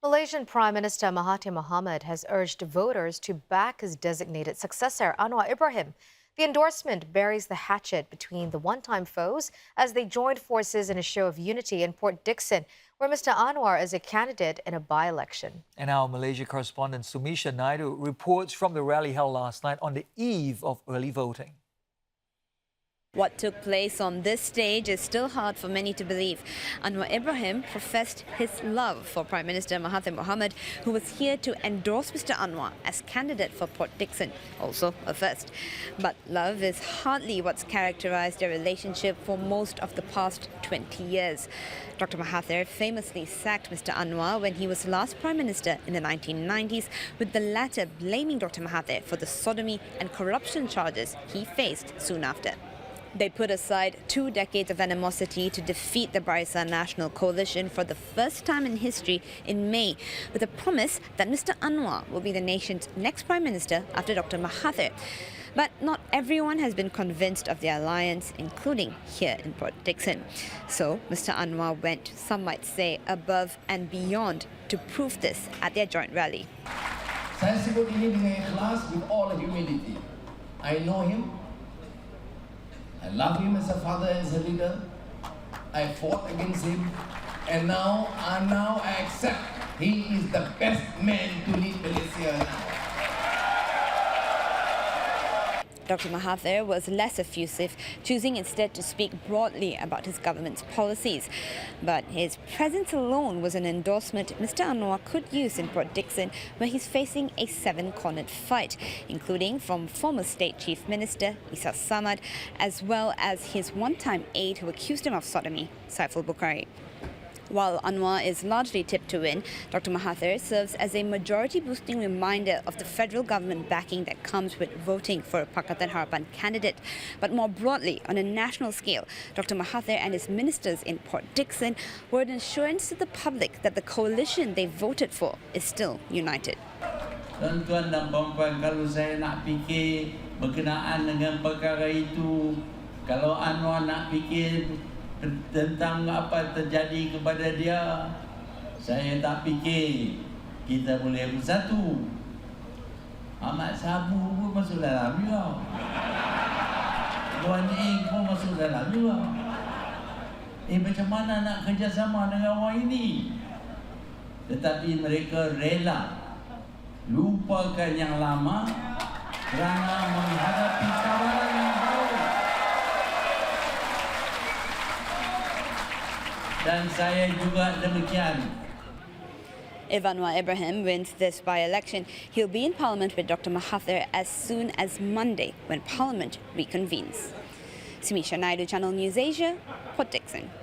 Malaysian Prime Minister Mahathir Mohamad has urged voters to back his designated successor, Anwar Ibrahim. The endorsement buries the hatchet between the one-time foes as they joined forces in a show of unity in Port Dickson, where Mr. Anwar is a candidate in a by-election. And our Malaysia correspondent Sumisha Naidu reports from the rally held last night on the eve of early voting. What took place on this stage is still hard for many to believe. Anwar Ibrahim professed his love for Prime Minister Mahathir Mohamad, who was here to endorse Mr. Anwar as candidate for Port Dickson, also a first. But love is hardly what's characterized their relationship for most of the past 20 years. Dr. Mahathir famously sacked Mr. Anwar when he was last Prime Minister in the 1990s, with the latter blaming Dr. Mahathir for the sodomy and corruption charges he faced soon after. They put aside 2 decades of animosity to defeat the Barisan National Coalition for the first time in history in May, with a promise that Mr. Anwar will be the nation's next Prime Minister after Dr. Mahathir. But not everyone has been convinced of the alliance, including here in Port Dickson. So Mr. Anwar went, some might say, above and beyond to prove this at their joint rally. Saya sebut ini dengan ikhlas, with all humility. I know him. I love him as a father and as a leader. I fought against him, and now I accept he is the best man to lead Malaysia now. Dr. Mahathir was less effusive, choosing instead to speak broadly about his government's policies. But his presence alone was an endorsement Mr. Anwar could use in Port Dickson, where he's facing a 7-cornered fight, including from former State Chief Minister Isa Samad, as well as his one-time aide who accused him of sodomy, Saiful Bukhari. While Anwar is largely tipped to win, Dr. Mahathir serves as a majority-boosting reminder of the federal government backing that comes with voting for a Pakatan Harapan candidate. But more broadly, on a national scale, Dr. Mahathir and his ministers in Port Dickson were an assurance to the public that the coalition they voted for is still united. Tuan-tuan dan puan-puan, kalau saya nak fikir berkenaan dengan perkara itu, kalau Anwar nak fikir tentang apa terjadi kepada dia, saya tak fikir kita boleh bersatu. Ahmad Sabu pun masuk dalam juga. Tuan Ing pun masuk dalam juga. Macam mana nak kerjasama dengan orang ini? Tetapi mereka rela lupakan yang lama kerana menghadapi tawaran yang baru. Dan saya juga demikian. If Anwar Ibrahim wins this by-election, he'll be in Parliament with Dr. Mahathir as soon as Monday, when Parliament reconvenes. Sumisha Naidu, Channel News Asia, Port Dickson.